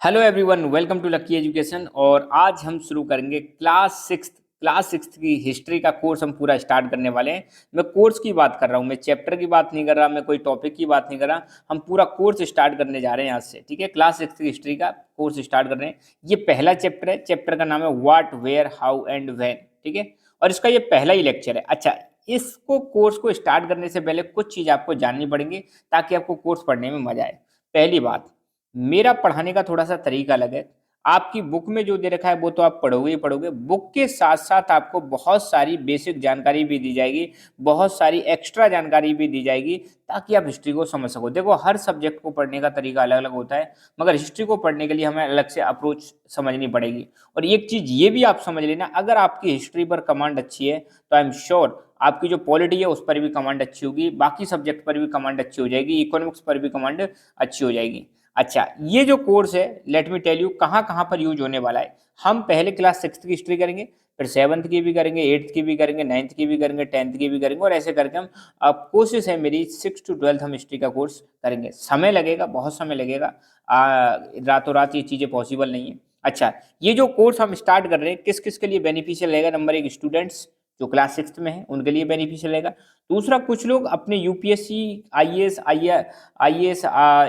Hello everyone, welcome to lucky education. और आज हम शुरू करेंगे क्लास सिक्स्थ की हिस्ट्री का कोर्स। हम पूरा स्टार्ट करने वाले हैं। मैं कोर्स की बात कर रहा हूँ, मैं चैप्टर की बात नहीं कर रहा, मैं कोई टॉपिक की बात नहीं कर रहा। हम पूरा कोर्स स्टार्ट करने जा रहे हैं आज से, ठीक है। क्लास सिक्स्थ की हिस्ट्री का कोर्स स्टार्ट कर रहे हैं। ये पहला चैप्टर है। चैप्टर का नाम है what, where, how and when, ठीक है। और इसका ये पहला ही लेक्चर है। अच्छा, इसको कोर्स को स्टार्ट करने से पहले कुछ चीज़ आपको जाननी पड़ेंगी ताकि आपको कोर्स पढ़ने में मजा आए। पहली बात, मेरा पढ़ाने का थोड़ा सा तरीका अलग है। आपकी बुक में जो दे रखा है वो तो आप पढ़ोगे ही पढ़ोगे। बुक के साथ साथ आपको बहुत सारी बेसिक जानकारी भी दी जाएगी, बहुत सारी एक्स्ट्रा जानकारी भी दी जाएगी ताकि आप हिस्ट्री को समझ सको। देखो, हर सब्जेक्ट को पढ़ने का तरीका अलग अलग होता है, मगर हिस्ट्री को पढ़ने के लिए हमें अलग से अप्रोच समझनी पड़ेगी। और एक चीज़ ये भी आप समझ लेना, अगर आपकी हिस्ट्री पर कमांड अच्छी है तो आई एम श्योर आपकी जो पॉलिटी है उस पर भी कमांड अच्छी होगी, बाकी सब्जेक्ट पर भी कमांड अच्छी हो जाएगी, इकोनॉमिक्स पर भी कमांड अच्छी हो जाएगी। अच्छा, ये जो कोर्स है, लेट मी टेल यू कहाँ कहाँ पर यूज होने वाला है। हम पहले क्लास सिक्स की हिस्ट्री करेंगे, फिर सेवन्थ की भी करेंगे, एट्थ की भी करेंगे, नाइन्थ की भी करेंगे, टेंथ की भी करेंगे, और ऐसे करके हम, अब कोशिश है मेरी 6 to 12 हम हिस्ट्री का कोर्स करेंगे। समय लगेगा, बहुत समय लगेगा। रातों रात ये चीज़ें पॉसिबल नहीं है। अच्छा, ये जो कोर्स हम स्टार्ट कर रहे हैं किस किस के लिए बेनिफिशियल रहेगा? नंबर एक, स्टूडेंट्स जो क्लास सिक्स में है उनके लिए बेनिफिशियल रहेगा। दूसरा, कुछ लोग अपने यूपीएससी, आईएएस, आईएएस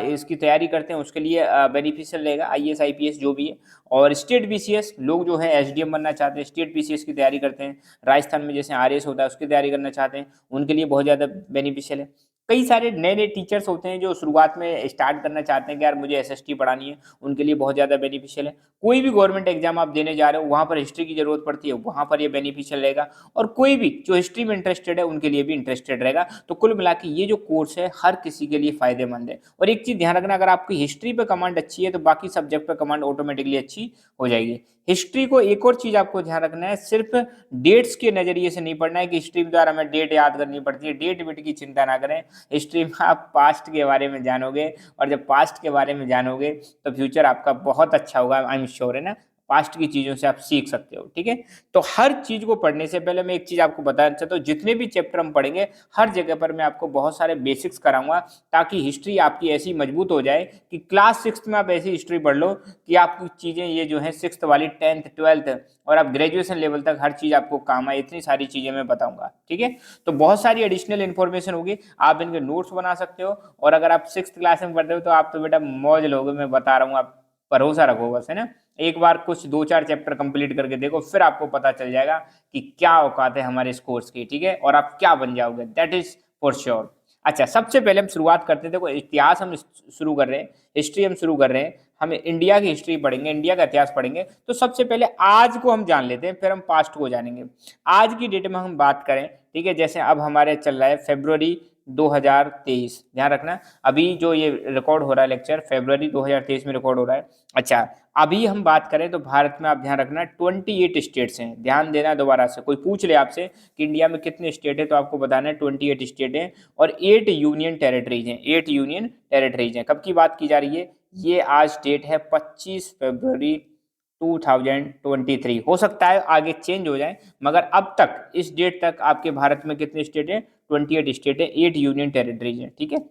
इसकी तैयारी करते हैं, उसके लिए बेनिफिशियल रहेगा, आईएएस आईपीएस जो भी है। और स्टेट बीसीएस लोग जो है एसडीएम बनना चाहते हैं, स्टेट बीसीएस की तैयारी करते हैं, राजस्थान में जैसे आरएएस होता है उसकी तैयारी करना चाहते हैं, उनके लिए बहुत ज़्यादा बेनिफिशियल है। कई सारे नए नए टीचर्स होते हैं जो शुरुआत में स्टार्ट करना चाहते हैं कि यार मुझे एसएसटी पढ़ानी है, उनके लिए बहुत ज़्यादा बेनिफिशियल है। कोई भी गवर्नमेंट एग्जाम आप देने जा रहे हो वहाँ पर हिस्ट्री की जरूरत पड़ती है, वहाँ पर ये बेनिफिशियल रहेगा। और कोई भी जो हिस्ट्री में इंटरेस्टेड है उनके लिए भी इंटरेस्टेड रहेगा। तो कुल मिला के ये जो कोर्स है हर किसी के लिए फायदेमंद है। और एक चीज़ ध्यान रखना, अगर आपकी हिस्ट्री पे कमांड अच्छी है तो बाकी सब्जेक्ट पे कमांड ऑटोमेटिकली अच्छी हो जाएगी। हिस्ट्री को एक और चीज़ आपको ध्यान रखना है, सिर्फ डेट्स के नज़रिए से नहीं पढ़ना है कि हिस्ट्री द्वारा हमें डेट याद करनी पड़ती है। डेट वेट की चिंता ना करें। हिस्ट्री में आप पास्ट के बारे में जानोगे, और जब पास्ट के बारे में जानोगे तो फ्यूचर आपका बहुत अच्छा होगा, आई एम श्योर, है ना। पास्ट की चीज़ों से आप सीख सकते हो, ठीक है। तो हर चीज़ को पढ़ने से पहले मैं एक चीज़ आपको बताना चाहता हूँ, जितने भी चैप्टर हम पढ़ेंगे हर जगह पर मैं आपको बहुत सारे बेसिक्स कराऊंगा ताकि हिस्ट्री आपकी ऐसी मजबूत हो जाए कि क्लास सिक्स में आप ऐसी हिस्ट्री पढ़ लो कि आपकी चीज़ें ये जो है सिक्स वाली, टेंथ, ट्वेल्थ और आप ग्रेजुएशन लेवल तक हर चीज़ आपको काम आए। इतनी सारी चीज़ें मैं बताऊंगा, ठीक है। तो बहुत सारी एडिशनल इन्फॉर्मेशन होगी, आप इनके नोट्स बना सकते हो। और अगर आप सिक्स क्लास में पढ़ते हो तो आप तो बेटा मौज लोगे, मैं बता रहा हूँ। आप भरोसा रखो बस, है ना। एक बार कुछ दो चार चैप्टर कंप्लीट करके देखो, फिर आपको पता चल जाएगा कि क्या औकात है हमारे इस कोर्स की, ठीक है। और आप क्या बन जाओगे, दैट इज फॉर श्योर। अच्छा, सबसे पहले हम शुरुआत करते हैं। देखो, इतिहास हम शुरू कर रहे हैं, हिस्ट्री हम शुरू कर रहे हैं। हम इंडिया की हिस्ट्री पढ़ेंगे, इंडिया का इतिहास पढ़ेंगे। तो सबसे पहले आज को हम जान लेते हैं, फिर हम पास्ट को जानेंगे। आज की डेट में हम बात करें, ठीक है, जैसे अब हमारे चल रहा है फरवरी 2023, ध्यान रखना। अभी जो ये रिकॉर्ड हो रहा है लेक्चर, फरवरी 2023 में रिकॉर्ड हो रहा है। अच्छा, अभी हम बात करें तो भारत में आप ध्यान रखना 28 स्टेट्स हैं। ध्यान देना, दोबारा से कोई पूछ ले आपसे कि इंडिया में कितने स्टेट है तो आपको बताना है 28 स्टेट हैं और 8 यूनियन टेरिटरीज हैं। 8 यूनियन टेरिटरीज हैं। कब की बात की जा रही है? ये आज डेट है 25 फरवरी 2023। हो सकता है आगे चेंज हो जाए, मगर अब तक इस डेट तक आपके भारत में कितने स्टेट हैं? 28 स्टेट है, 8 यूनियन टेरिटरीज हैं, ठीक है।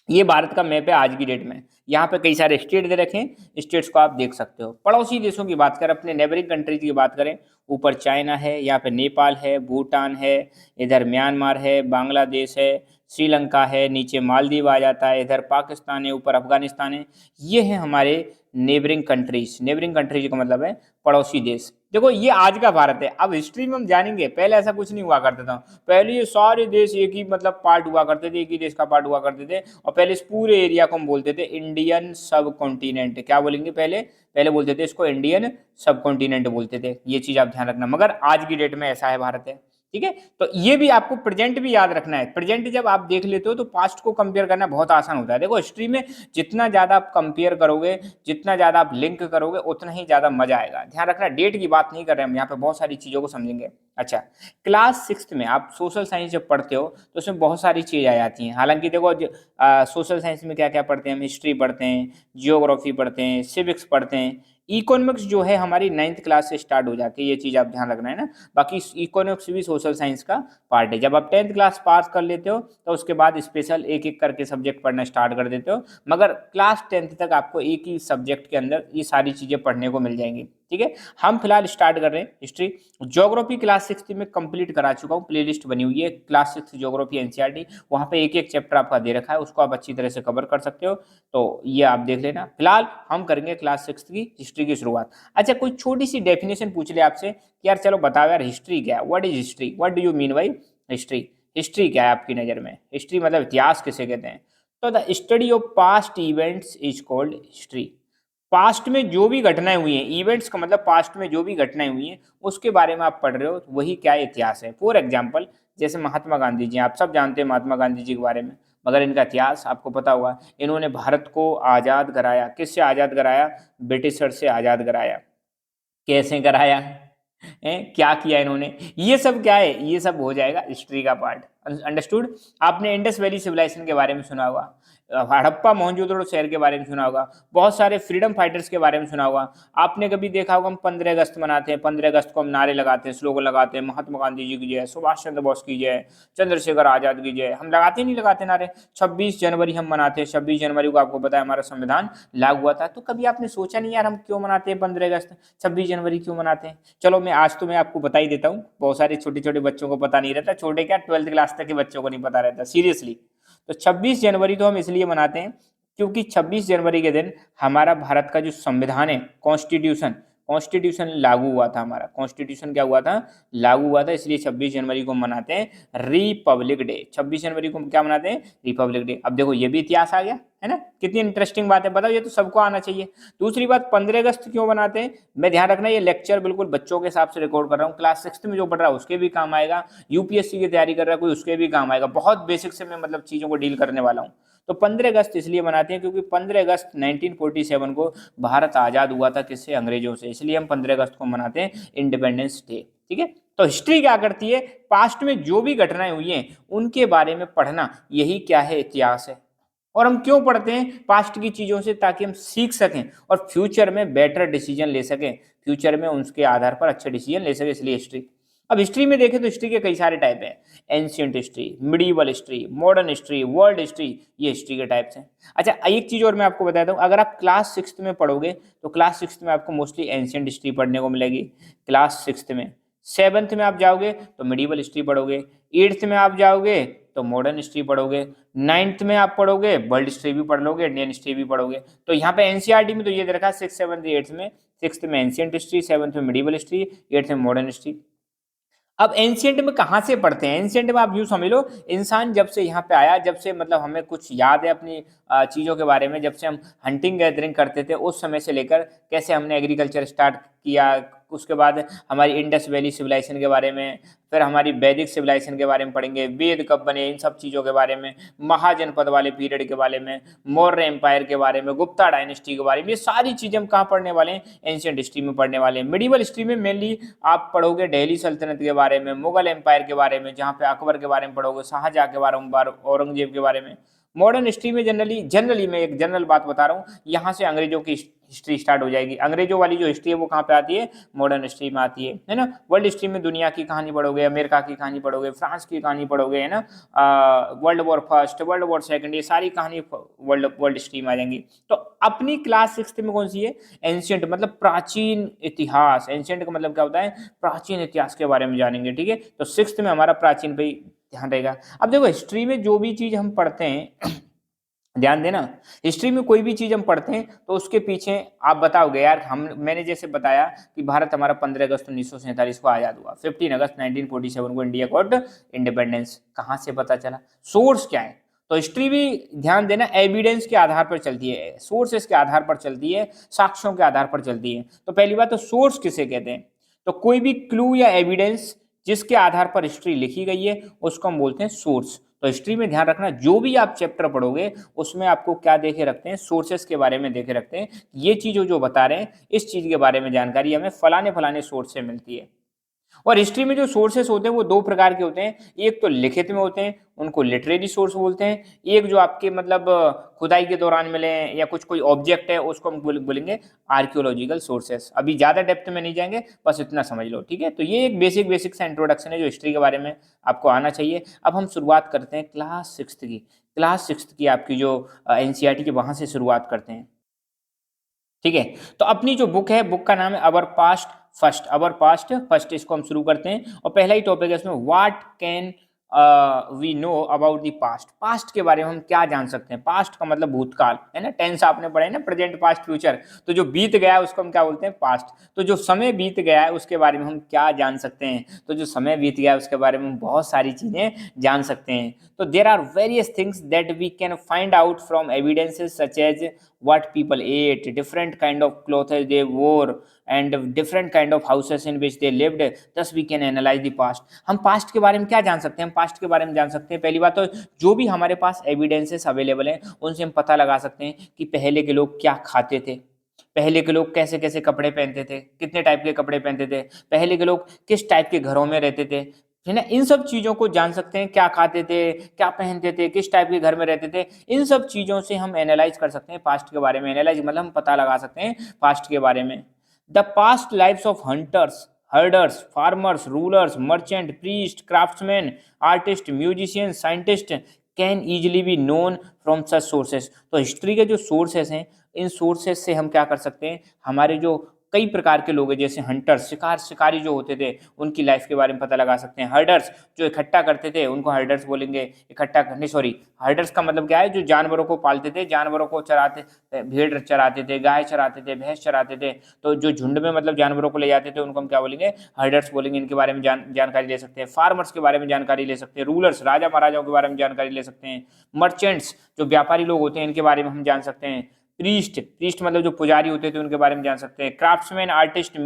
ये भारत का मैप है आज की डेट में। यहाँ पे कई सारे स्टेट दे रखे हैं, स्टेट्स को आप देख सकते हो। पड़ोसी देशों की बात करें, अपने नेबरिंग कंट्रीज की बात करें, ऊपर चाइना है, यहाँ पे नेपाल है, भूटान है, इधर म्यांमार है, बांग्लादेश है, श्रीलंका है, नीचे मालदीव आ जाता है, इधर पाकिस्तान है, ऊपर अफगानिस्तान है। ये है हमारे नेबरिंग कंट्रीज। नेबरिंग कंट्रीज का मतलब है पड़ोसी देश। देखो, ये आज का भारत है। अब हिस्ट्री में हम जानेंगे, पहले ऐसा कुछ नहीं हुआ करता था। पहले ये सारे देश एक ही मतलब पार्ट हुआ करते थे, एक ही देश का पार्ट हुआ करते थे। और पहले इस पूरे एरिया को हम बोलते थे इंडियन सब कॉन्टिनेंट। क्या बोलेंगे? पहले पहले बोलते थे इसको इंडियन सब कॉन्टिनेंट बोलते थे। ये चीज आप ध्यान रखना। मगर आज की डेट में ऐसा है भारत है, ठीक है। तो ये भी आपको प्रेजेंट भी याद रखना है। प्रेजेंट जब आप देख लेते हो तो पास्ट को कंपेयर करना बहुत आसान होता है। देखो, हिस्ट्री में जितना ज्यादा आप कंपेयर करोगे, जितना ज्यादा आप लिंक करोगे, उतना ही ज्यादा मजा आएगा। ध्यान रखना, डेट की बात नहीं कर रहे हैं हम, यहाँ पे बहुत सारी चीजों को समझेंगे। अच्छा, क्लास सिक्स में आप सोशल साइंस जब पढ़ते हो तो उसमें बहुत सारी चीज़ आ जाती हैं। हालांकि देखो, सोशल साइंस में क्या क्या पढ़ते हैं हम? हिस्ट्री पढ़ते हैं, जियोग्राफी पढ़ते हैं, सिविक्स पढ़ते हैं, इकोनॉमिक्स जो है हमारी 9th क्लास से स्टार्ट हो जाती है, ये चीज आप ध्यान रखना है ना। बाकी इकोनॉमिक्स भी सोशल साइंस का पार्ट है। जब आप 10th क्लास पास कर लेते हो तो उसके बाद स्पेशल एक एक करके सब्जेक्ट पढ़ना स्टार्ट कर देते हो, मगर क्लास 10th तक आपको एक ही सब्जेक्ट के अंदर ये सारी चीजें पढ़ने को मिल जाएंगी। ठीक है, हम फिलहाल स्टार्ट कर रहे हैं हिस्ट्री। ज्योग्राफी क्लास 6 में कंप्लीट करा चुका हूँ, प्लेलिस्ट बनी हुई है क्लास 6 ज्योग्राफी एनसीईआरटी, वहां पे एक एक चैप्टर आपका दे रखा है, उसको आप अच्छी तरह से कवर कर सकते हो, तो ये आप देख लेना। फिलहाल हम करेंगे क्लास 6 की हिस्ट्री की शुरुआत। अच्छा, कोई छोटी सी डेफिनेशन पूछ ले आपसे कि यार चलो बताओ यार हिस्ट्री क्या है, what is history, what do you mean by history. History क्या है आपकी नज़र में, हिस्ट्री मतलब इतिहास किसे कहते हैं? तो the study of past events is called history. Past में जो भी घटनाएं हुई हैं, इवेंट्स का मतलब पास्ट में जो भी घटनाएं हुई हैं उसके बारे में आप पढ़ रहे हो, वही क्या इतिहास है। फॉर एग्जाम्पल जैसे महात्मा गांधी जी, आप सब जानते हैं महात्मा गांधी जी के बारे में, मगर इनका इतिहास आपको पता होगा। इन्होंने भारत को आज़ाद कराया, किससे आज़ाद कराया? ब्रिटिशर से आज़ाद कराया। कैसे कराया है, क्या किया इन्होंने, ये सब क्या है, ये सब हो जाएगा हिस्ट्री का पार्ट। अंडरस्टूड। आपने इंडस वैली सिविलाइजेशन के बारे में सुना होगा, हड़प्पा मोहनजोदड़ो शहर के बारे में सुना होगा, बहुत सारे फ्रीडम फाइटर्स के बारे में सुना होगा। आपने कभी देखा होगा हम 15 अगस्त मनाते हैं, 15 अगस्त को हम नारे लगाते हैं, स्लोगन लगाते हैं, महात्मा गांधी जी की जय, सुभाष चंद्र बोस की जय, चंद्रशेखर आजाद की जय। हम लगाते नहीं लगाते नारे? 26 जनवरी हम मनाते हैं, 26 जनवरी को आपको पता है हमारा संविधान लागू हुआ था। तो कभी आपने सोचा नहीं यार हम क्यों मनाते हैं 15 अगस्त, 26 जनवरी क्यों मनाते हैं? चलो मैं आज तो मैं आपको बता ही देता हूँ, बहुत सारे छोटे छोटे बच्चों को पता नहीं रहता, छोटे क्या 12th क्लास तक के बच्चों को नहीं पता रहता सीरियसली। तो 26 जनवरी तो हम इसलिए मनाते हैं क्योंकि 26 जनवरी के दिन हमारा भारत का जो संविधान है, कॉन्स्टिट्यूशन, कॉन्स्टिट्यूशन लागू हुआ था। हमारा कॉन्स्टिट्यूशन क्या हुआ था? लागू हुआ था, इसलिए 26 जनवरी को मनाते हैं रिपब्लिक डे। 26 जनवरी को क्या मनाते हैं? Republic day. अब देखो ये भी इतिहास आ गया है ना, कितनी इंटरेस्टिंग बात है, बताओ ये तो सबको आना चाहिए। दूसरी बात, 15 अगस्त क्यों बनाते हैं? मैं ध्यान रखना ये लेक्चर बिल्कुल बच्चों के हिसाब से रिकॉर्ड कर रहा हूँ, क्लास 6 में जो पढ़ रहा है उसके भी काम आएगा, यूपीएससी की तैयारी कर रहा है कोई उसके भी काम आएगा, बहुत बेसिक से मैं मतलब चीजों को डील करने वाला हूँ। तो 15 अगस्त इसलिए मनाते हैं क्योंकि 15 अगस्त 1947 को भारत आजाद हुआ था, किससे? अंग्रेजों से, इसलिए हम 15 अगस्त को मनाते हैं इंडिपेंडेंस डे। ठीक है, तो हिस्ट्री क्या करती है? पास्ट में जो भी घटनाएं हुई हैं उनके बारे में पढ़ना, यही क्या है? इतिहास है। और हम क्यों पढ़ते हैं पास्ट की चीजों से? ताकि हम सीख सकें और फ्यूचर में बेटर डिसीजन ले सकें, फ्यूचर में उसके आधार पर अच्छे डिसीजन ले सकें, इसलिए हिस्ट्री। अब हिस्ट्री में देखें तो हिस्ट्री के कई सारे टाइप हैं, ancient history, medieval history, modern history, world history, ये हिस्ट्री के टाइप्स हैं। अच्छा, एक चीज और मैं आपको बताता हूँ, अगर आप क्लास 6 में पढ़ोगे तो क्लास 6 में आपको मोस्टली एंशियंट हिस्ट्री पढ़ने को मिलेगी क्लास 6 में। 7th में आप जाओगे तो मिडीवल हिस्ट्री पढ़ोगे, 8th में आप जाओगे तो मॉडर्न हिस्ट्री पढ़ोगे, 9th में आप पढ़ोगे वर्ल्ड हिस्ट्री भी पढ़ लोगे, इंडियन हिस्ट्री भी पढ़ोगे। तो यहाँ पे एनसीईआरटी में तो ये दे रखा है 6, 7, 8 में, 6th में एंशियंट हिस्ट्री, 7th में मिडीवल हिस्ट्री, 8th में मॉडर्न हिस्ट्री। अब एंशियंट में कहाँ से पढ़ते हैं? एंशियंट में आप यूँ समझ लो, इंसान जब से यहाँ पे आया, जब से मतलब हमें कुछ याद है अपनी चीज़ों के बारे में, जब से हम हंटिंग गैदरिंग करते थे उस समय से लेकर कैसे हमने एग्रीकल्चर स्टार्ट किया, उसके बाद हमारी इंडस वैली सिविलाइजेशन के बारे में, फिर हमारी वैदिक सिविलाइजेशन के बारे में पढ़ेंगे, वेद कब बने, इन सब चीज़ों के बारे में, महाजनपद वाले पीरियड के बारे में, मौर्य एम्पायर के बारे में, गुप्ता डायनेस्टी के बारे में, ये सारी चीज़ें हम कहाँ पढ़ने वाले हैं? एंशियंट हिस्ट्री में पढ़ने वाले हैं। मिडिवल हिस्ट्री में मेनली आप पढ़ोगे दिल्ली सल्तनत के बारे में, मुगल एम्पायर के बारे में, जहाँ पे अकबर के बारे में पढ़ोगे, शाहजहाँ के बारे में, औरंगजेब के बारे में। मॉडर्न हिस्ट्री में जनरली मैं एक जनरल बात बता रहा हूँ, यहाँ से अंग्रेजों की हिस्ट्री स्टार्ट हो जाएगी। अंग्रेजों वाली जो हिस्ट्री है वो कहाँ पे आती है? मॉडर्न हिस्ट्री में आती है ना। वर्ल्ड हिस्ट्री में दुनिया की कहानी पढ़ोगे, अमेरिका की कहानी पढ़ोगे, फ्रांस की कहानी पढ़ोगे, है ना, world war first, world war second, ये सारी कहानी वर्ल्ड वर्ल्ड हिस्ट्री में आ जाएंगी। तो अपनी क्लास 6 में कौन सी है? एंशियंट, मतलब प्राचीन इतिहास। एंशियंट का मतलब क्या होता है? प्राचीन इतिहास के बारे में जानेंगे। ठीक है, तो 6th में हमारा प्राचीन पे ध्यान रहेगा। अब देखो हिस्ट्री में जो भी चीज हम पढ़ते हैं ध्यान देना, हिस्ट्री में कोई भी चीज हम पढ़ते हैं तो उसके पीछे आप बताओगे यार, हम मैंने जैसे बताया कि भारत हमारा 15 अगस्त 1947 को आजाद हुआ, 15 अगस्त 1947 को इंडिया गॉट इंडिपेंडेंस, कहाँ से पता चला? सोर्स क्या है? तो हिस्ट्री भी ध्यान देना एविडेंस के आधार पर चलती है, सोर्सेस के आधार पर चलती है, साक्ष्यों के आधार पर चलती है। तो पहली बात तो सोर्स किसे कहते हैं? तो कोई भी क्लू या एविडेंस जिसके आधार पर हिस्ट्री लिखी गई है उसको हम बोलते हैं सोर्स। तो हिस्ट्री में ध्यान रखना, जो भी आप चैप्टर पढ़ोगे उसमें आपको क्या देखे रखते हैं? सोर्सेस के बारे में देखे रखते हैं, ये चीज जो बता रहे हैं इस चीज के बारे में जानकारी हमें फलाने फलाने सोर्स से मिलती है। और हिस्ट्री में जो सोर्सेस होते हैं वो दो प्रकार के होते हैं, एक तो लिखित में होते हैं, उनको लिटरेरी सोर्स बोलते हैं, एक जो आपके मतलब खुदाई के दौरान मिले हैं या कुछ कोई ऑब्जेक्ट है उसको हम बोलेंगे आर्कियोलॉजिकल सोर्सेस। अभी ज़्यादा डेप्थ में नहीं जाएंगे, बस इतना समझ लो, ठीक है। तो ये एक बेसिक बेसिक सा इंट्रोडक्शन है जो हिस्ट्री के बारे में आपको आना चाहिए। अब हम शुरुआत करते हैं क्लास सिक्स्थ की। क्लास सिक्स्थ की आपकी जो एनसीईआरटी की, वहाँ से शुरुआत करते हैं, ठीक है। तो अपनी जो बुक है, बुक का नाम है अवर पास्ट फर्स्ट, अवर पास्ट फर्स्ट, इसको हम शुरू करते हैं। और पहला ही टॉपिक है इसमें, what can we know about the past. Past के बारे में हम क्या जान सकते हैं। पास्ट का मतलब भूतकाल है ना, टेंस आपने पढ़ा है ना, प्रेजेंट पास्ट फ्यूचर। तो जो बीत गया है उसको हम क्या बोलते हैं, पास्ट। तो जो समय बीत गया है उसके बारे में हम क्या जान सकते हैं। तो जो समय बीत गया है उसके बारे में हम बहुत सारी चीजें जान सकते हैं। तो there are various things that we can find out from evidences such as what people ate, different kind of clothes they wore, and different kind of houses in which they lived. Thus we can analyze the past. हम past के बारे में क्या जान सकते हैं, हम past के बारे में जान सकते हैं पहली बात तो जो भी हमारे पास एविडेंसेस अवेलेबल हैं उनसे हम पता लगा सकते हैं कि पहले के लोग क्या खाते थे, पहले के लोग कैसे कैसे कपड़े पहनते थे, कितने टाइप के कपड़े पहनते थे, पहले के लोग किस टाइप के घरों में रहते थे, है ना। इन सब चीज़ों को जान सकते हैं, क्या खाते थे, क्या पहनते थे, किस टाइप के घर में रहते थे। इन सब चीज़ों से हम एनालाइज कर सकते हैं पास्ट के बारे में। एनालाइज मतलब हम पता लगा सकते हैं पास्ट के बारे में। The past lifes of hunters, herders, farmers, rulers, merchant, priest, craftsman, artist, musician, scientist can easily be known from such sources. तो हिस्ट्री के जो सोर्सेस हैं, इन सोर्सेस से हम क्या कर सकते हैं, हमारे जो कई प्रकार के लोग हैं जैसे हंटर्स, शिकारी जो होते थे उनकी लाइफ के बारे में पता लगा सकते हैं। हर्डर्स जो इकट्ठा करते थे उनको हर्डर्स बोलेंगे। इकट्ठा करने, सॉरी, हर्डर्स का मतलब क्या है, जो जानवरों को पालते थे, जानवरों को चराते, भेड़ चराते थे, गाय चराते थे, भैंस चराते थे। तो जो झुंड में मतलब जानवरों को ले जाते थे उनको हम क्या बोलेंगे, हर्डर्स बोलेंगे। इनके बारे में जानकारी ले सकते हैं। फार्मर्स के बारे में जानकारी ले सकते हैं। रूलर्स, राजा महाराजाओं के बारे में जानकारी ले सकते हैं। मर्चेंट्स जो व्यापारी लोग होते हैं इनके बारे में हम जान सकते हैं। प्रीस्ट, प्रीस्ट मतलब जो पुजारी होते थे उनके बारे में जान सकते हैं। क्राफ्ट्समैन, आर्टिस्ट,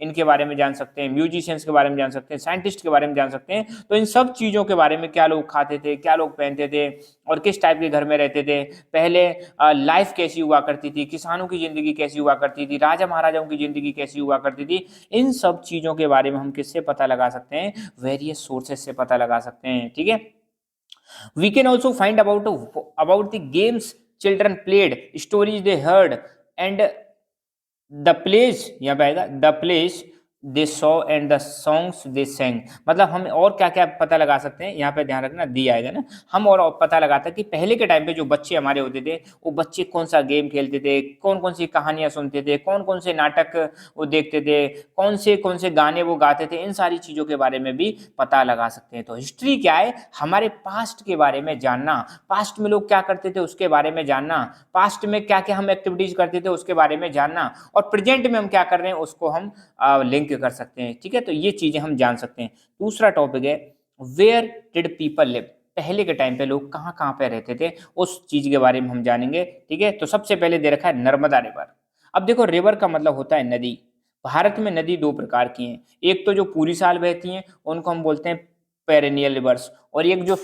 इनके बारे में जान सकते हैं। म्यूजिशियंस के बारे में जान सकते हैं। साइंटिस्ट के बारे में जान सकते हैं। तो इन सब चीज़ों के बारे में, क्या लोग खाते थे, क्या लोग पहनते थे और किस टाइप के घर में रहते थे, पहले लाइफ कैसी हुआ करती थी, किसानों की ज़िंदगी कैसी हुआ करती थी, राजा महाराजाओं की ज़िंदगी कैसी हुआ करती थी, इन सब चीज़ों के बारे में हम किससे पता लगा सकते हैं, वेरियस सोर्सेस से पता लगा सकते हैं, ठीक है। We can also find about the games children played, stories they heard, and the place, यहाँ पे आएगा the place they saw and the songs they sang. मतलब हम और क्या क्या पता लगा सकते हैं, यहाँ पे ध्यान रखना, दी आएगा ना। हम और पता लगाते हैं कि पहले के टाइम पे जो बच्चे हमारे होते थे वो बच्चे कौन सा गेम खेलते थे, कौन कौन सी कहानियाँ सुनते थे, कौन कौन से नाटक वो देखते थे, कौन से गाने वो गाते थे। इन सारी चीज़ों के बारे में भी पता लगा सकते हैं। तो हिस्ट्री क्या है, हमारे पास्ट के बारे में जानना, पास्ट में लोग क्या करते थे उसके बारे में जानना, पास्ट में क्या क्या हम एक्टिविटीज करते थे उसके बारे में जानना, और प्रेजेंट में हम क्या कर रहे हैं उसको हम लिंक कर सकते हैं, ठीक है। तो ये चीजें हम जान सकते हैं। दूसरा टॉपिक है, वेयर डिड पीपल लिव। पहले के टाइम पे लोग कहाँ कहाँ पे रहते थे उस चीज के बारे में हम जानेंगे, ठीक है। तो सबसे पहले दे रखा है नर्मदा रिवर। अब देखो, रिवर का मतलब होता है नदी। भारत में नदी दो प्रकार की हैं, एक तो जो पूरी साल बहती हैं उनको हम बोलते हैं पेरेनियल रिवर्स, और एक जो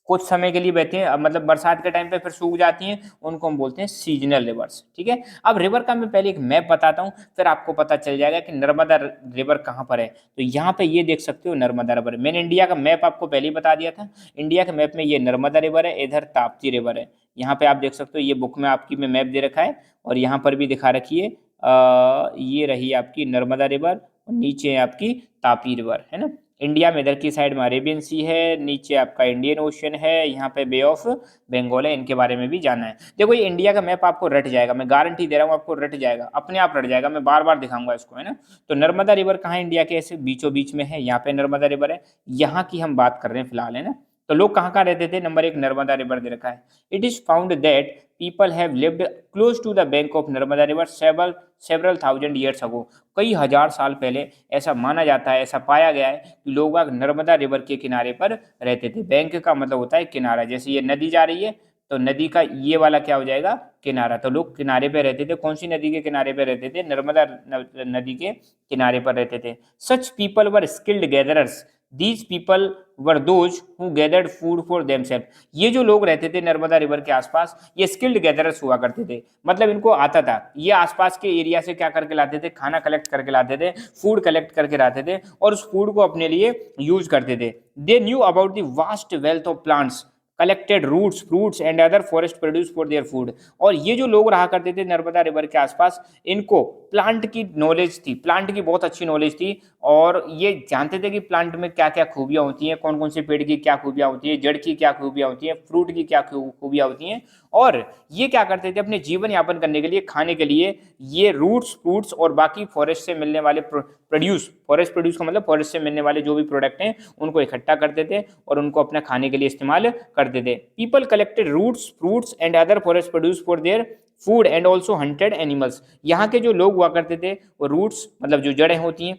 कुछ समय के लिए बहती हैं, मतलब बरसात के टाइम पे फिर सूख जाती हैं, उनको हम बोलते हैं सीजनल रिवर्स, ठीक है। अब रिवर का मैं पहले एक मैप बताता हूँ, फिर आपको पता चल जाएगा कि नर्मदा रिवर कहाँ पर है। तो यहाँ पे ये देख सकते हो नर्मदा रिवर। मैंने इंडिया का मैप आपको पहले ही बता दिया था। इंडिया के मैप में ये नर्मदा रिवर है, इधर ताप्ती रिवर है। यहाँ पे आप देख सकते हो, ये बुक में आपकी में मैप दे रखा है, और यहाँ पर भी दिखा रखी है। ये रही आपकी नर्मदा रिवर, और नीचे आपकी तापी रिवर, है ना। इंडिया में इधर की साइड में अरेबियन सी है, नीचे आपका इंडियन ओशन है, यहाँ पे बे ऑफ बंगाल है। इनके बारे में भी जानना है। देखो, ये इंडिया का मैप आपको रट जाएगा, मैं गारंटी दे रहा हूँ, आपको रट जाएगा, अपने आप रट जाएगा। मैं बार बार दिखाऊंगा इसको, है ना। तो नर्मदा रिवर कहाँ है इंडिया के, ऐसे बीचों बीच में है, यहाँ पे नर्मदा रिवर है। यहाँ की हम बात कर रहे हैं फिलहाल, है ना। तो लोग कहाँ कहाँ रहते थे, नंबर एक नर्मदा रिवर दे रखा है। It is found that people have lived close to the bank of Narmada river several thousand years ago. कई हजार साल पहले ऐसा माना जाता है, ऐसा पाया गया है कि लोग बाग नर्मदा रिवर के किनारे पर रहते थे। बैंक का मतलब होता है किनारा, जैसे ये नदी जा रही है तो नदी का ये वाला क्या हो जाएगा, किनारा। तो लोग किनारे पे रहते थे। कौन सी नदी के किनारे पे रहते थे, नर्मदा नदी के किनारे पर रहते थे। Such people were skilled gatherers, these people were those who gathered food for themself. ये जो लोग रहते थे नर्मदा रिवर के आसपास, ये स्किल्ड गैदरर्स हुआ करते थे, मतलब इनको आता था, ये आसपास के एरिया से क्या करके लाते थे, खाना कलेक्ट करके लाते थे, फूड कलेक्ट करके लाते थे और उस फूड को अपने लिए यूज करते थे। They knew about the vast wealth of plants collected roots fruits and other forest produce for their food. और ये जो लोग रहा करते थे नर्मदा रिवर के आसपास, इनको प्लांट की नॉलेज थी, प्लांट की बहुत अच्छी नॉलेज थी और ये जानते थे कि प्लांट में क्या क्या खूबियाँ होती हैं, कौन कौन से पेड़ की क्या खूबियाँ होती हैं, जड़ की क्या खूबियाँ होती हैं, फ्रूट की क्या खूबियाँ होती हैं। और ये क्या करते थे अपने जीवन यापन करने के लिए, खाने के लिए ये रूट्स फ्रूट्स और बाकी फॉरेस्ट से मिलने वाले प्रोड्यूस, फॉरेस्ट प्रोड्यूस का मतलब फॉरेस्ट से मिलने वाले जो भी प्रोडक्ट हैं उनको इकट्ठा करते थे और उनको अपने खाने के लिए इस्तेमाल करते थे। People collected roots fruits and other forest produce for their food and also hunted animals. यहाँ के जो लोग हुआ करते थे वो रूट्स मतलब जो जड़ें होती हैं,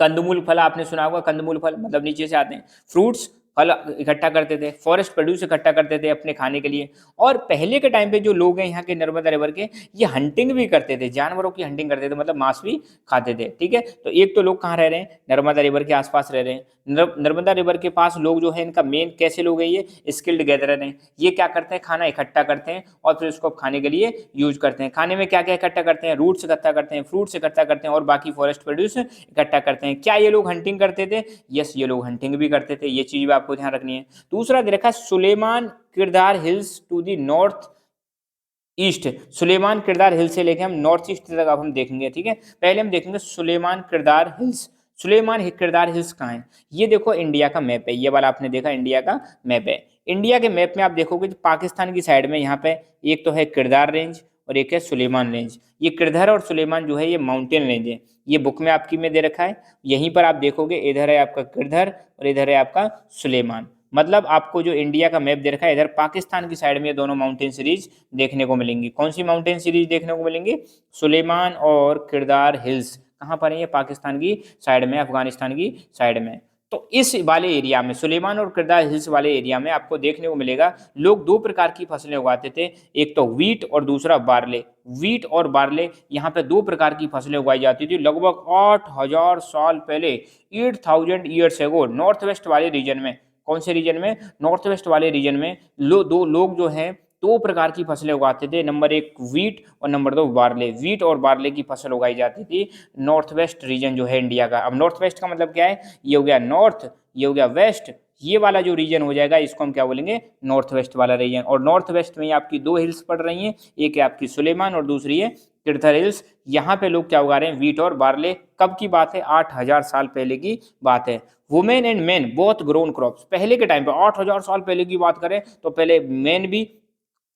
कंदमूल फल आपने सुना होगा, कंदमूल फल मतलब नीचे से आते हैं, फ्रूट्स फल इकट्ठा करते थे, फॉरेस्ट प्रोड्यूस इकट्ठा करते थे अपने खाने के लिए। और पहले के टाइम पे जो लोग हैं यहाँ के नर्मदा रिवर के, ये हंटिंग भी करते थे, जानवरों की हंटिंग करते थे, मतलब मांस भी खाते थे। ठीक है, तो एक तो लोग कहाँ रह रहे हैं, नर्मदा रिवर के आसपास रह रहे हैं। नर्मदा रिवर के पास लोग जो है इनका मेन कैसे लोग हैं, ये स्किल्ड गैदरर हैं। ये क्या करते हैं, खाना इकट्ठा करते हैं और फिर उसको खाने के लिए यूज करते हैं। खाने में क्या क्या इकट्ठा करते हैं, रूट्स इकट्ठा करते हैं, फ्रूट्स इकट्ठा करते हैं और बाकी फॉरेस्ट प्रोड्यूस इकट्ठा करते हैं। क्या ये लोग हंटिंग करते थे? यस, ये लोग हंटिंग भी करते थे, ये चीज भी आपको ध्यान रखनी है। दूसरा दे रखा है Sulaiman Kirthar hills to the north east. Sulaiman Kirthar hill से लेके हम नॉर्थ ईस्ट तक अब हम देखेंगे। ठीक है, पहले हम देखेंगे सुलेमान किरदार हिल्स। सुलेमान किरदार हिल्स कहाँ है? ये देखो इंडिया का मैप है, ये वाला आपने देखा इंडिया का मैप है। इंडिया के मैप में आप देखोगे तो पाकिस्तान की साइड में यहाँ पे एक तो है किरदार रेंज और एक है सुलेमान रेंज। ये किरदार और सुलेमान जो है ये माउंटेन रेंज है, ये बुक में आपकी में दे रखा है। यहीं पर आप देखोगे इधर है आपका किरदार और इधर है आपका सुलेमान। मतलब आपको जो इंडिया का मैप दे रखा है, इधर पाकिस्तान की साइड में ये दोनों माउंटेन सीरीज देखने को मिलेंगी। कौन सी माउंटेन सीरीज देखने को मिलेंगी? सुलेमान और किरदार हिल्स। कहाँ पर है ये? पाकिस्तान की साइड में, अफगानिस्तान की साइड में। तो इस वाले एरिया में, सुलेमान और किरदार हिल्स वाले एरिया में आपको देखने को मिलेगा लोग दो प्रकार की फसलें उगाते थे, एक तो व्हीट और दूसरा बार्ले। व्हीट और बार्ले, यहाँ पे दो प्रकार की फसलें उगाई जाती थी लगभग 8,000 साल पहले, 8,000 ईयर्स एगो, नॉर्थ वेस्ट वाले रीजन में। कौन से रीजन में? नॉर्थ वेस्ट वाले रीजन में दो लोग जो हैं दो प्रकार की फसलें उगाते थे, नंबर एक व्हीट और नंबर दो बार्ले। व्हीट और बार्ले की फसल उगाई जाती थी नॉर्थ वेस्ट रीजन जो है इंडिया का। अब नॉर्थ वेस्ट का मतलब क्या है? ये हो गया नॉर्थ, ये हो गया वेस्ट, ये वाला जो रीजन हो जाएगा इसको हम क्या बोलेंगे? नॉर्थ वेस्ट वाला रीजन। और नॉर्थ वेस्ट में आपकी दो हिल्स पड़ रही हैं, एक है आपकी सुलेमान और दूसरी है तीर्थर हिल्स। यहाँ पे लोग क्या उगा रहे हैं? व्हीट और बार्ले। कब की बात है? 8,000 साल पहले की बात है। Women and main both grown crops. पहले के टाइम पे 8,000 साल पहले की बात करें तो पहले मेन भी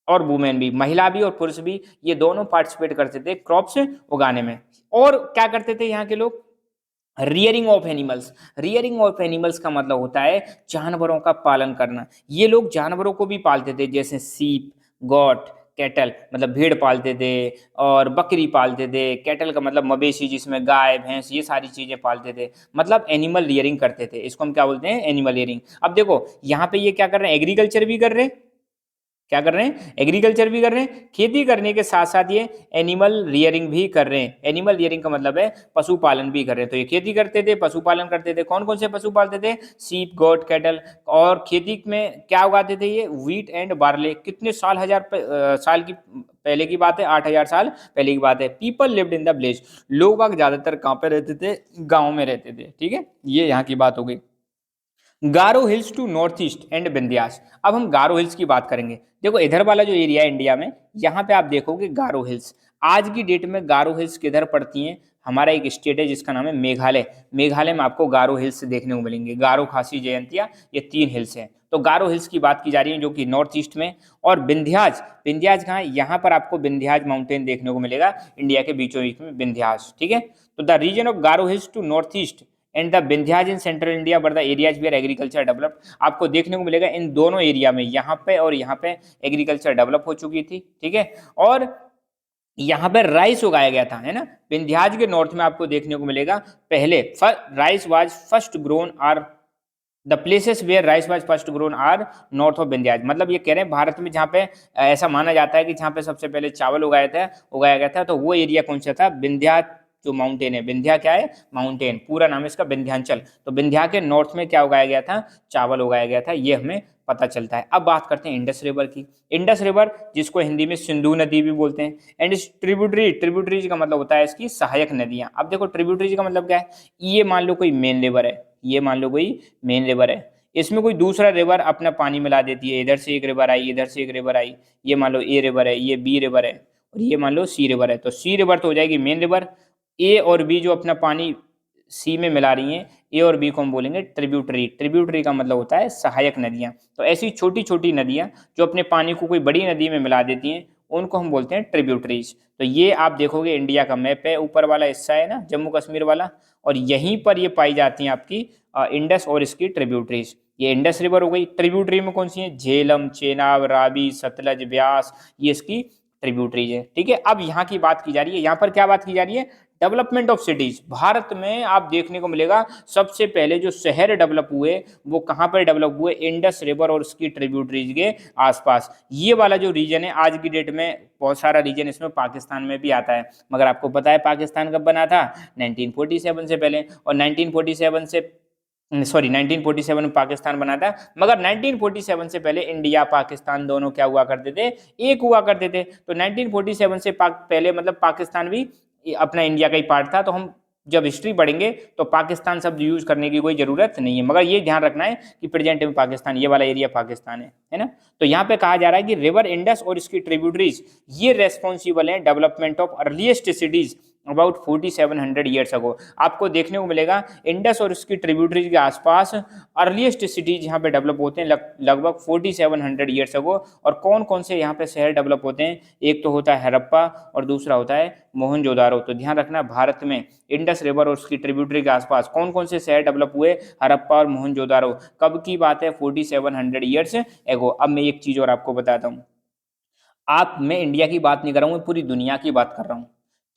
और वुमेन भी, महिला भी और पुरुष भी, ये दोनों पार्टिसिपेट करते थे क्रॉप्स उगाने में। और क्या करते थे यहाँ के लोग? Rearing of animals. Rearing of animals का मतलब होता है जानवरों का पालन करना। ये लोग जानवरों को भी पालते थे, जैसे सीप, गॉट, कैटल मतलब भेड़ पालते थे और बकरी पालते थे। कैटल का मतलब मवेशी, जिसमें गाय भैंस ये सारी चीजें पालते थे, मतलब एनिमल रियरिंग करते थे। इसको हम क्या बोलते हैं? Animal rearing. अब देखो यहाँ पे ये क्या कर रहे हैं? एग्रीकल्चर भी कर रहे हैं। क्या कर रहे हैं? एग्रीकल्चर भी कर रहे हैं, खेती करने के साथ साथ ये एनिमल रियरिंग भी कर रहे हैं। एनिमल रियरिंग का मतलब है पशुपालन भी कर रहे हैं। तो ये खेती करते थे, पशुपालन करते थे। कौन कौन से पशु पालते थे? सीप, गोट, कैटल। और खेती में क्या उगाते थे? ये व्हीट एंड बार्ले। कितने साल, साल की पहले की बात है? 8,000 साल पहले की बात है। People lived in the village. लोग बाग ज्यादातर कहाँ पे रहते थे? गाँव में रहते थे। ठीक है, ये यहाँ की बात हो गई। Garo hills to north east and Vindhyas. अब हम गारो हिल्स की बात करेंगे। देखो इधर वाला जो एरिया है इंडिया में, यहाँ पे आप देखोगे गारो हिल्स। आज की डेट में गारो हिल्स किधर पड़ती हैं? हमारा एक स्टेट है जिसका नाम है मेघालय। मेघालय में आपको गारो हिल्स देखने को मिलेंगे। गारो, खासी, जयंतिया, ये 3 हिल्स हैं। तो गारो हिल्स की बात की जा रही है जो कि नॉर्थ ईस्ट में। और विंध्याज, विंध्याज कहाँ है? यहाँ पर आपको विंध्याज माउंटेन देखने को मिलेगा, इंडिया के बीचों बीच में विंध्याज। ठीक है, तो the region of Garo hills to north east and the Vindhyas in central India were the areas where agriculture developed. आपको देखने को मिलेगा इन दोनों एरिया में, यहाँ पे और यहाँ पे एग्रीकल्चर डेवलप हो चुकी थी। ठीक है, और यहाँ पे राइस उगाया गया था, है ना। विंध्याज के नॉर्थ में आपको देखने को मिलेगा पहले rice was first grown are the places where rice was first grown are north of Vindhyas. मतलब ये कह रहे हैं भारत में जहाँ पे ऐसा माना जाता है कि जहाँ पे सबसे पहले चावल उगाया गया था, तो वो एरिया कौन सा था? विंध्याचल जो माउंटेन है, विंध्या क्या है, माउंटेन, पूरा नाम है इसका विंध्याचल। तो विंध्या के नॉर्थ में क्या उगाया गया था, चावल उगाया गया था, ये हमें पता चलता है। अब बात करते हैं इंडस रिवर की। इंडस रिवर जिसको हिंदी में सिंधु नदी भी बोलते हैं, एंड ट्रिब्यूटरी, ट्रिब्यूटरीज का मतलब होता है इसकी सहायक नदियां। अब देखो ट्रिब्यूटरीज का मतलब क्या है, ये मान लो कोई मेन रिवर है, ये मान लो कोई मेन रिवर है, इसमें कोई दूसरा रिवर अपना पानी मिला देती है, इधर से एक रिवर आई, इधर से एक रिवर आई, ये मान लो ए रिवर है, ये बी रिवर है, और ये मान लो सी रिवर है। तो सी रिवर तो हो जाएगी मेन रिवर, ए और बी जो अपना पानी सी में मिला रही हैं, ए और बी को हम बोलेंगे ट्रिब्यूटरी। ट्रिब्यूटरी का मतलब होता है सहायक नदियां। तो ऐसी छोटी छोटी नदियां जो अपने पानी को कोई बड़ी नदी में मिला देती हैं, उनको हम बोलते हैं ट्रिब्यूटरीज। तो ये आप देखोगे इंडिया का मैप है, ऊपर वाला हिस्सा है ना जम्मू कश्मीर वाला, और यहीं पर ये पाई जाती हैं आपकी इंडस और इसकी ट्रिब्यूटरीज। ये इंडस रिवर हो गई। ट्रिब्यूटरी में कौन सी है, झेलम, चेनाब, रावी, सतलज, ब्यास, ये इसकी ट्रिब्यूटरीज है। ठीक है, अब यहाँ की बात की जा रही है, यहाँ पर क्या बात की जा रही है, डेवलपमेंट ऑफ सिटीज। भारत में आप देखने को मिलेगा सबसे पहले जो शहर डेवलप हुए वो कहाँ पर डेवलप हुए, इंडस रिवर और उसकी ट्रिब्यूटरीज के आसपास। ये वाला जो रीजन है आज की डेट में बहुत सारा रीजन इसमें पाकिस्तान में भी आता है, मगर आपको पता है पाकिस्तान कब बना था, 1947 से पहले। और 1947 से 1947 में पाकिस्तान बना था, मगर 1947 से पहले इंडिया पाकिस्तान दोनों क्या हुआ करते थे, एक हुआ करते थे। तो 1947 से पहले मतलब पाकिस्तान भी अपना इंडिया का ही पार्ट था। तो हम जब हिस्ट्री पढ़ेंगे तो पाकिस्तान शब्द यूज करने की कोई जरूरत नहीं है, मगर ये ध्यान रखना है कि प्रेजेंट में पाकिस्तान, ये वाला एरिया पाकिस्तान है ना। तो यहाँ पे कहा जा रहा है कि रिवर इंडस और इसकी ट्रिब्यूटरीज ये रेस्पॉन्सिबल हैं development of earliest cities about 4700 years ago. आपको देखने को मिलेगा इंडस और उसकी ट्रिब्यूटरीज के आसपास अर्लीस्ट सिटीज यहाँ पे डेवलप होते हैं लगभग 4700 ईयर्स अगो। और कौन कौन से यहाँ पे शहर डेवलप होते हैं, एक तो होता है हड़प्पा और दूसरा होता है मोहनजोदारो। तो ध्यान रखना भारत में इंडस रिवर और उसकी ट्रिब्यूटरी के आसपास कौन कौन से शहर डेवलप हुए, हड़प्पा और मोहनजोदारो। कब की बात है, 4700 ईयर्स एगो। अब मैं एक चीज और आपको बताता हूँ, मैं इंडिया की बात नहीं कर रहा हूँ, पूरी दुनिया की बात कर रहा हूँ।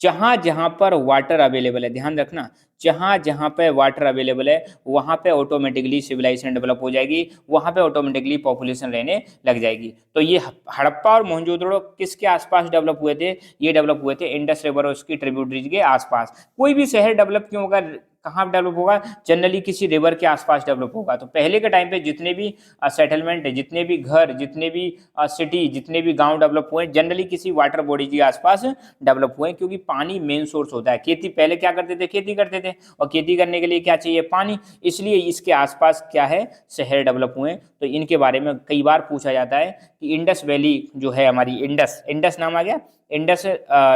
जहां जहां पर वाटर अवेलेबल है, ध्यान रखना, जहां जहां पे वाटर अवेलेबल है वहां पे ऑटोमेटिकली सिविलाइजेशन डेवलप हो जाएगी, वहां पे ऑटोमेटिकली पॉपुलेशन रहने लग जाएगी। तो ये हड़प्पा और मोहनजोदड़ो किसके आसपास डेवलप हुए थे, ये डेवलप हुए थे इंडस रिवर और उसकी ट्रिब्यूटरीज के आसपास। कोई भी शहर डेवलप क्यों होगा, कहाँ डेवलप होगा, जनरली किसी रिवर के आसपास डेवलप होगा। तो पहले के टाइम पे जितने भी सेटलमेंट है, जितने भी घर, जितने भी सिटी, जितने भी गांव डेवलप हुए जनरली किसी वाटर बॉडी के आसपास डेवलप हुए, क्योंकि पानी मेन सोर्स होता है। खेती पहले क्या करते थे, खेती करते थे, और खेती करने के लिए क्या चाहिए, पानी, इसलिए इसके आसपास क्या है, शहर डेवलप हुए। तो इनके बारे में कई बार पूछा जाता है कि इंडस वैली जो है हमारी, इंडस, इंडस नाम आ गया, इंडस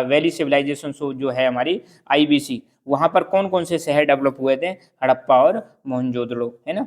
वैली सिविलाइजेशन जो है हमारी IBC, वहां पर कौन कौन से शहर डेवलप हुए थे, हड़प्पा और मोहनजोदड़ो, है ना।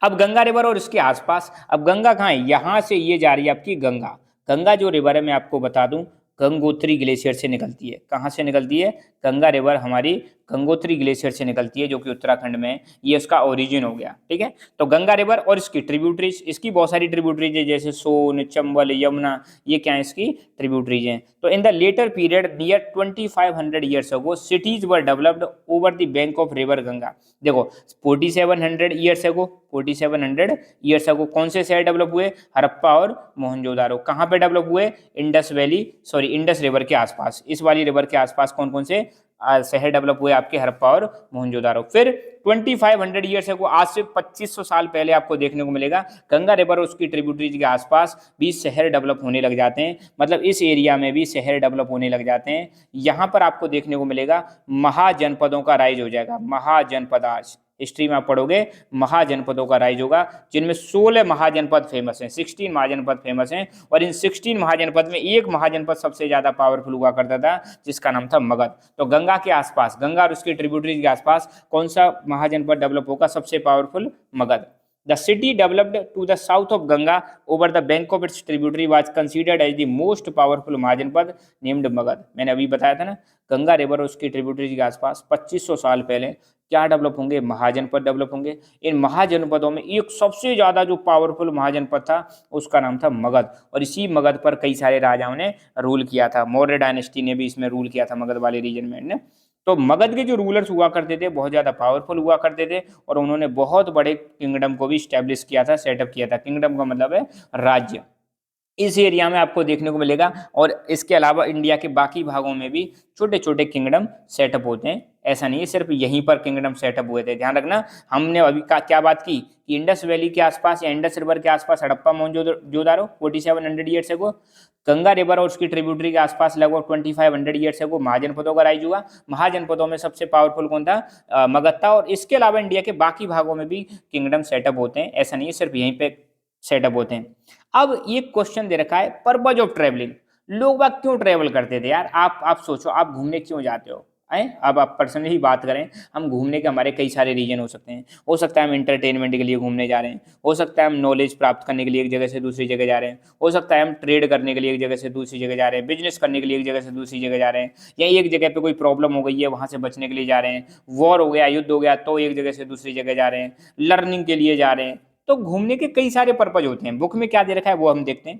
अब गंगा रिवर और इसके आसपास, अब गंगा कहाँ है, यहां से ये जा रही है आपकी गंगा। गंगा जो रिवर है मैं आपको बता दूं, गंगोत्री ग्लेशियर से निकलती है। कहाँ से निकलती है, गंगा रिवर हमारी गंगोत्री ग्लेशियर से निकलती है, जो कि उत्तराखंड में है, ये इसका ओरिजिन हो गया। ठीक है, तो गंगा रिवर और इसकी ट्रिब्यूटरीज, इसकी बहुत सारी ट्रिब्यूटरीज है, जैसे सोन, चंबल, यमुना, ये क्या है, इसकी ट्रिब्यूटरीज हैं। तो in the letter period near 2500 years ago cities were developed over the bank of river Ganga. देखो 4700 ईयर्स अगो, 4700 ईयर्स अगो कौन से शहर डेवलप हुए, हड़प्पा और मोहनजोदारो। कहाँ पे डेवलप हुए, Indus valley, sorry Indus river के आसपास, इस वाली रिवर के आसपास कौन कौन से शहर डेवलप हुए, आपके हड़प्पा और मोहनजोदारो। फिर 2500 ईयर्स को, आज से 2500 साल पहले आपको देखने को मिलेगा गंगा रिवर और उसकी ट्रिब्यूटरीज के आसपास भी शहर डेवलप होने लग जाते हैं, मतलब इस एरिया में भी शहर डेवलप होने लग जाते हैं। यहाँ पर आपको देखने को मिलेगा महाजनपदों का राइज हो जाएगा, महाजनपद। आज हिस्ट्री में आप पढ़ोगे महाजनपदों का राइज होगा, जिनमें 16 महाजनपद फेमस हैं, 16 महाजनपद फेमस हैं। और इन 16 महाजनपद में एक महाजनपद सबसे ज्यादा पावरफुल हुआ करता था, जिसका नाम था मगध। तो गंगा के आसपास, गंगा और उसकी ट्रिब्यूटरीज के आसपास कौन सा महाजनपद डेवलप होगा, सबसे powerful Magadh. The city developed to the south of Ganga over the bank of its tributary was considered as the most powerful महाजनपद named Magadh. मैंने अभी बताया था ना, गंगा रिवर और उसकी ट्रिब्यूटरीज के आसपास 2500 साल पहले क्या डेवलप होंगे, महाजनपद डेवलप होंगे। इन महाजनपदों में एक सबसे ज्यादा जो पावरफुल महाजनपद था उसका नाम था मगध, और इसी मगध पर कई सारे राजाओं ने रूल किया था। मौर्य डायनेस्टी ने भी इसमें रूल किया था, मगध वाले रीजन में ने। तो मगध के जो रूलर्स हुआ करते थे बहुत ज़्यादा पावरफुल हुआ करते थे, और उन्होंने बहुत बड़े किंगडम को भी स्टैब्लिश किया था, सेटअप किया था। किंगडम का मतलब है राज्य। इस एरिया में आपको देखने को मिलेगा। और इसके अलावा इंडिया के बाकी भागों में भी छोटे छोटे किंगडम सेटअप होते हैं। ऐसा नहीं है सिर्फ यहीं पर किंगडम सेटअप हुए थे। ध्यान रखना, हमने अभी क्या बात की कि इंडस वैली के आसपास या इंडस रिवर के आसपास Harappa Mohenjodaro 4700 years ago, Ganga river और उसकी ट्रिब्यूटरी के आसपास लगभग 2500 ईयर्स एगो महाजनपदों का राइज हुआ। महाजनपदों में सबसे पावरफुल कौन था? मगध। और इसके अलावा इंडिया के बाकी भागों में भी किंगडम सेटअप होते हैं। ऐसा नहीं है सिर्फ यहीं पे सेटअप होते हैं। अब ये क्वेश्चन दे रखा है, पर्पज ऑफ ट्रेवलिंग। लोग बाग क्यों ट्रेवल करते थे यार? आप सोचो, आप घूमने क्यों जाते हो? अब आप पर्सनली ही बात करें, हम घूमने के हमारे कई सारे रीजन हो सकते हैं। हो सकता है हम इंटरटेनमेंट के लिए घूमने जा रहे हैं, हो सकता है हम नॉलेज प्राप्त करने के लिए एक जगह से दूसरी जगह जा रहे हैं, हो सकता है हम ट्रेड करने के लिए एक जगह से दूसरी जगह जा रहे हैं, बिजनेस करने के लिए एक जगह से दूसरी जगह जा रहे हैं, या एक जगह पे कोई प्रॉब्लम हो गई है वहाँ से बचने के लिए जा रहे हैं, वॉर हो गया, युद्ध हो गया तो एक जगह से दूसरी जगह जा रहे हैं, लर्निंग के लिए जा रहे हैं। तो घूमने के कई सारे पर्पज होते हैं। बुक में क्या दे रखा है वो हम देखते हैं।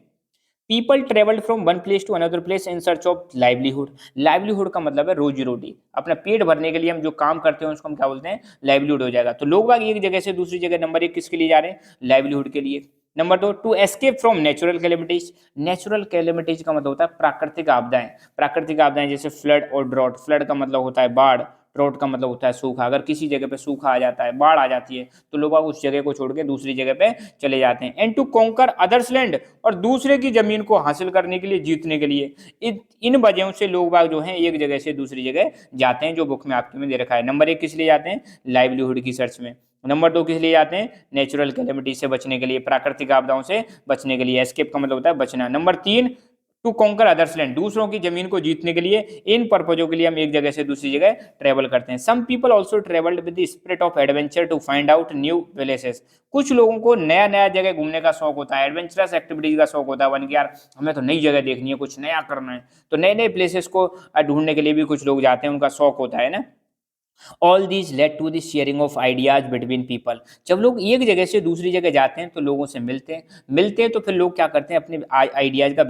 People travelled from one place to another place in search of livelihood. Livelihood का मतलब है रोजी रोटी। अपना पेट भरने के लिए हम जो काम करते हैं उसको हम क्या बोलते हैं? लाइवलीहुड हो जाएगा। तो लोग बाग एक जगह से दूसरी जगह, नंबर एक किसके लिए जा रहे हैं? लाइवलीहुड के लिए। नंबर दो, to escape from natural calamities. Natural calamities का मतलब होता है प्राकृतिक आपदाएं। प्राकृतिक आपदाएं जैसे फ्लड और ड्रॉट। फ्लड का मतलब होता है बाढ़, ड्रॉट का मतलब होता है सूखा। अगर किसी जगह पे सूखा आ जाता है, बाढ़ आ जाती है, तो लोग उस जगह को छोड़ के दूसरी जगह पे चले जाते हैं। And to conquer others land, और दूसरे की जमीन को हासिल करने के लिए, जीतने के लिए। इन वजहों से लोग बाग जो हैं एक जगह से दूसरी जगह जाते हैं, जो बुक में आपके में दे रखा है। नंबर एक किस लिए जाते हैं? लाइवलीहुड की सर्च में। नंबर दो किस लिए जाते हैं? नेचुरल कैलेमिटी से बचने के लिए, प्राकृतिक आपदाओं से बचने के लिए। एस्केप का मतलब होता है बचना। नंबर तीन, टू कॉन्कर अदर्स लैंड, दूसरों की जमीन को जीतने के लिए। इन पर्पजों के लिए हम एक जगह से दूसरी जगह ट्रेवल करते हैं। Some people also travelled with the spirit of adventure to find out new places. कुछ लोगों को नया नया जगह घूमने का शौक होता है, एडवेंचरस एक्टिविटीज का शौक होता है। वन की यार हमें तो नई जगह देखनी है, कुछ नया करना है, तो नए नए प्लेसेस को ढूंढने के लिए भी कुछ लोग जाते हैं, उनका शौक होता है ना। All these led to the sharing of ideas between people. जब लोग एक जगह से दूसरी जगह जाते हैं तो लोगों से मिलते हैं तो फिर लोग क्या करते हैं? अपने आइडियाज का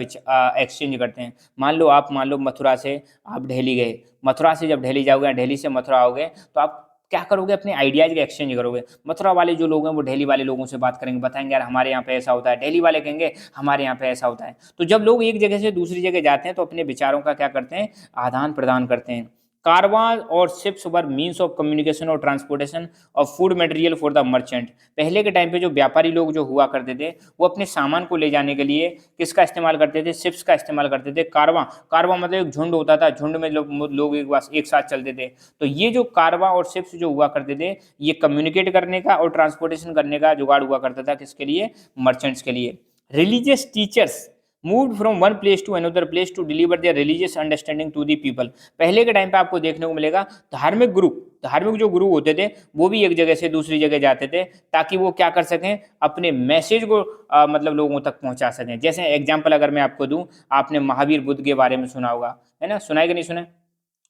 एक्सचेंज करते हैं। मान लो मथुरा से आप दिल्ली गए, मथुरा से जब दिल्ली जाओगे, दिल्ली से मथुरा आओगे, तो आप क्या करोगे? अपने आइडियाज का एक्सचेंज करोगे। मथुरा वाले जो लोग हैं वो दिल्ली वाले लोगों से बात करेंगे, बताएंगे यार हमारे यहाँ पे ऐसा होता है। दिल्ली वाले कहेंगे हमारे यहाँ पे ऐसा होता है। तो जब लोग एक जगह से दूसरी जगह जाते हैं तो अपने विचारों का क्या करते हैं? आदान प्रदान करते हैं। कारवां और ships were means of communication और transportation of food material for the merchant. पहले के टाइम पे जो व्यापारी लोग जो हुआ करते थे, वो अपने सामान को ले जाने के लिए किसका इस्तेमाल करते थे? शिप्स का इस्तेमाल करते थे। कारवां मतलब एक झुंड होता था, झुंड में लोग एक साथ चलते थे। तो ये जो कारवां और शिप्स जो हुआ करते थे, ये कम्युनिकेट करने का और ट्रांसपोर्टेशन करने का जुगाड़ हुआ करता था। किसके लिए? मर्चेंट्स के लिए। Religious teachers moved from one place to another place to deliver their religious understanding to the people. पहले के टाइम पे आपको देखने को मिलेगा धार्मिक जो गुरु होते थे वो भी एक जगह से दूसरी जगह जाते थे, ताकि वो क्या कर सकें? अपने मैसेज को मतलब लोगों तक पहुंचा सकें। जैसे एग्जाम्पल अगर मैं आपको दूं, आपने महावीर बुद्ध के बारे में सुना होगा, है ना? सुना है कि नहीं सुना?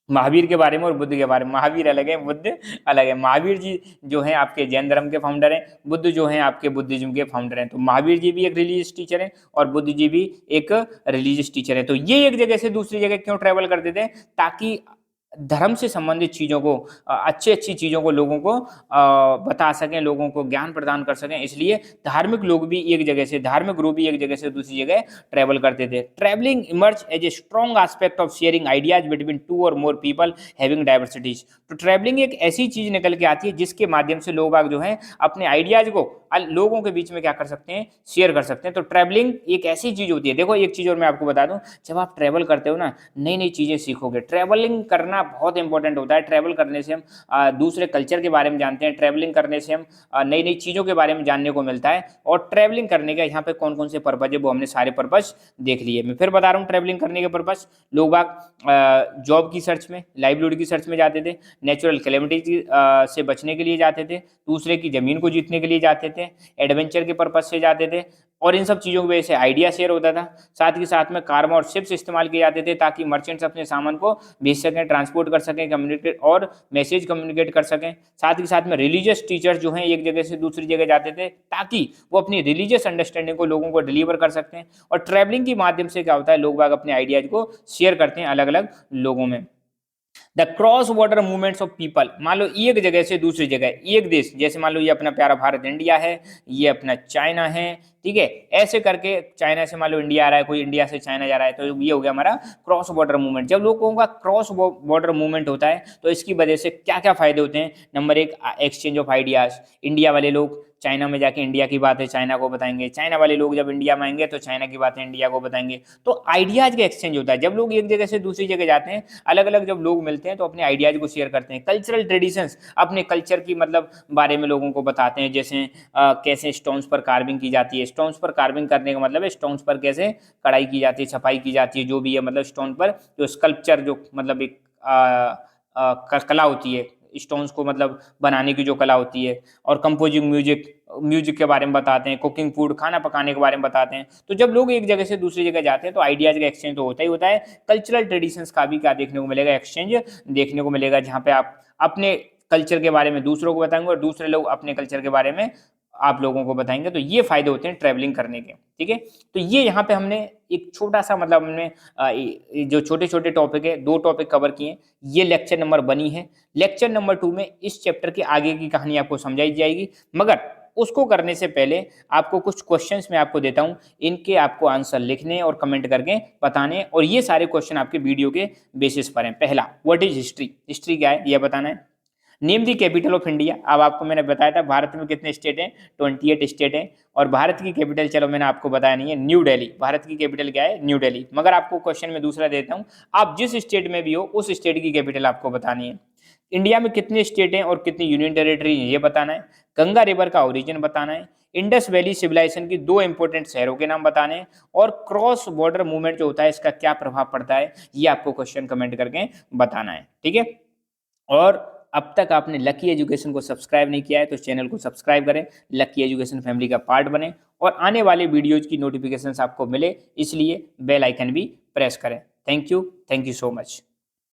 महावीर के बारे में और बुद्ध के बारे में। महावीर अलग है, बुद्ध अलग है। महावीर जी जो हैं आपके जैन धर्म के फाउंडर हैं, बुद्ध जो हैं आपके बुद्धिज्म के फाउंडर हैं। तो महावीर जी भी एक रिलीजियस टीचर हैं और बुद्ध जी भी एक रिलीजियस टीचर है। तो ये एक जगह से दूसरी जगह क्यों ट्रैवल करते थे? ताकि धर्म से संबंधित चीज़ों को, अच्छी चीज़ों को लोगों को बता सकें, लोगों को ज्ञान प्रदान कर सकें। इसलिए धार्मिक गुरु भी एक जगह से दूसरी जगह ट्रैवल करते थे। Travelling emerge as a strong aspect of sharing ideas between two or more people having diversities. तो ट्रैवलिंग एक ऐसी चीज़ निकल के आती है जिसके माध्यम से लोग जो हैं अपने आइडियाज को लोगों के बीच में क्या कर सकते हैं? शेयर कर सकते हैं। तो ट्रैवलिंग एक ऐसी चीज़ होती है। देखो एक चीज़ और मैं आपको बता दूं, जब आप ट्रैवल करते हो ना, नई नई चीज़ें सीखोगे। ट्रैवलिंग करना बहुत इंपॉर्टेंट होता है। ट्रैवल करने से हम दूसरे कल्चर के बारे में जानते हैं। ट्रैवलिंग करने से हम नई नई चीज़ों के बारे में जानने को मिलता है। और ट्रैवलिंग करने का यहाँ पे कौन कौन से पर्पज है वो हमने सारे पर्पज देख लिए। मैं फिर बता रहा हूँ ट्रैवलिंग करने के पर्पज। लोग बाग जॉब की सर्च में, लाइवलीहुड की सर्च में जाते थे, नेचुरल कैलेमिटी से बचने के लिए जाते थे, दूसरे की ज़मीन को जीतने के लिए जाते थे, एडवेंचर के पर्पज से जाते थे, और इन सब चीज़ों की वजह से आइडिया शेयर होता था। साथ ही साथ में कारवा और शिप्स इस्तेमाल किए जाते थे ताकि मर्चेंट्स अपने सामान को भेज सकें, ट्रांसपोर्ट कर सकें, कम्युनिकेट और मैसेज कम्युनिकेट कर सकें। साथ ही साथ में रिलीजियस टीचर्स जो हैं एक जगह से दूसरी जगह जाते थे ताकि वो अपनी रिलीजियस अंडरस्टैंडिंग को लोगों को डिलीवर कर सकते हैं। और ट्रैवलिंग के माध्यम से क्या होता है? लोग बाग अपने आइडियाज को शेयर करते हैं अलग अलग लोगों में। The cross border movements of people, मान लो एक जगह से दूसरी जगह, एक देश, जैसे मान लो ये अपना प्यारा भारत इंडिया है, ये अपना चाइना है, ठीक है, ऐसे करके चाइना से मान लो इंडिया आ रहा है, कोई इंडिया से चाइना जा रहा है, तो ये हो गया हमारा क्रॉस बॉर्डर मूवमेंट। जब लोगों का क्रॉस बॉर्डर मूवमेंट होता है तो इसकी वजह से क्या क्या फायदे होते हैं। नंबर एक, एक्सचेंज ऑफ आइडियाज, इंडिया वाले लोग चाइना में जाके इंडिया की बातें चाइना को बताएंगे, चाइना वाले लोग जब इंडिया में आएंगे तो चाइना की बातें इंडिया को बताएंगे, तो आइडियाज का एक्सचेंज होता है। जब लोग एक जगह से दूसरी जगह जाते हैं, अलग अलग जब लोग मिलते हैं तो अपने आइडियाज को शेयर करते हैं, कल्चरल ट्रेडिशंस, अपने कल्चर की मतलब बारे में लोगों को बताते हैं, जैसे कैसे स्टोन्स पर कार्विंग की जाती है, स्टोन्स पर कार्विंग करने का मतलब है स्टोन्स पर कैसे कढ़ाई की जाती है, छपाई की जाती है, जो भी है मतलब स्टोन पर जो स्कल्पचर जो मतलब एक कला होती है, स्टोन्स को मतलब बनाने की जो कला होती है, और कंपोजिंग म्यूजिक के बारे में बताते हैं, कुकिंग फूड खाना पकाने के बारे में बताते हैं। तो जब लोग एक जगह से दूसरी जगह जाते हैं तो आइडियाज का एक्सचेंज तो होता ही होता है, कल्चरल ट्रेडिशंस का भी क्या देखने को मिलेगा, एक्सचेंज देखने को मिलेगा, जहाँ पे आप अपने कल्चर के बारे में दूसरों को बताएंगे और दूसरे लोग अपने कल्चर के बारे में आप लोगों को बताएंगे। तो ये फायदे होते हैं ट्रैवलिंग करने के, ठीक है। तो ये यहाँ पे हमने एक छोटा सा मतलब हमने जो छोटे छोटे टॉपिक है, 2 टॉपिक कवर किए, ये लेक्चर नंबर 1 ही है। लेक्चर नंबर 2 में इस चैप्टर के आगे की कहानी आपको समझाई जाएगी, मगर उसको करने से पहले आपको कुछ क्वेश्चंस मैं आपको देता हूं, इनके आपको आंसर लिखने और कमेंट करके बताने, और ये सारे क्वेश्चन आपके वीडियो के बेसिस पर हैं। पहला, व्हाट इज हिस्ट्री, हिस्ट्री क्या है यह बताना है। Name the capital of India, अब आपको मैंने बताया था भारत में कितने स्टेट हैं, 28 स्टेट हैं, और भारत की कैपिटल चलो मैंने आपको बताया नहीं है, न्यू दिल्ली, भारत की कैपिटल क्या है, न्यू दिल्ली। मगर आपको क्वेश्चन में दूसरा देता हूं, आप जिस स्टेट में भी हो उस स्टेट की कैपिटल आपको बतानी है। इंडिया में कितने स्टेट हैं और कितनी यूनियन टेरिटरी हैं ये बताना है। गंगा रिवर का ओरिजिन बताना है। इंडस वैली सिविलाइजेशन की 2 इंपॉर्टेंट शहरों के नाम बताने हैं, और क्रॉस बॉर्डर मूवमेंट जो होता है इसका क्या प्रभाव पड़ता है ये आपको क्वेश्चन कमेंट करके बताना है, ठीक है। और अब तक आपने लकी एजुकेशन को सब्सक्राइब नहीं किया है तो चैनल को सब्सक्राइब करें, लकी एजुकेशन फैमिली का पार्ट बने, और आने वाले वीडियोज की नोटिफिकेशन आपको मिले इसलिए बेल आइकन भी प्रेस करें। Thank you so much.